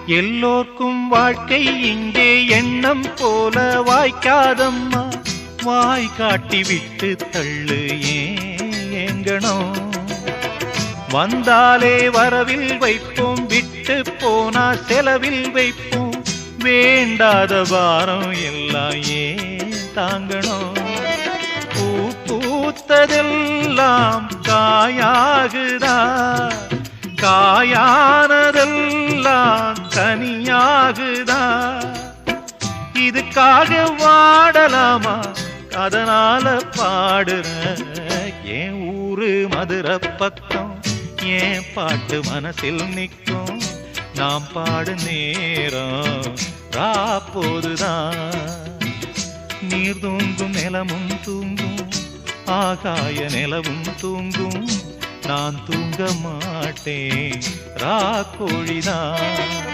எல்லோர்க்கும் வாழ்க்கை இங்கே எண்ணம் போல வாய்க்காதம்மா. வாய் காட்டி விட்டு தள்ளு ஏங்கணும். வந்தாலே வரவில் வைப்போம், விட்டு போனா செலவில் வைப்போம். வேண்டாத பாரம் எல்லாம் ஏன் தாங்கணும். பூ பூத்ததெல்லாம் காயாகுதா, காயானதெல்லாம் கனியாகுதா. இதுக்காக வாடலாமா, அதனால பாடுற. என் ஊரு மதுரை பக்கம், என் பாட்டு மனசில் நிற்கும். நாம் பாடு நேரம் ராப்போதுதான். நீர் தூங்கும் நிலமும் தூங்கும், ஆகாய நிலவும் தூங்கும். நான் தூங்க மாட்டேன் ராக்கோழிதான்.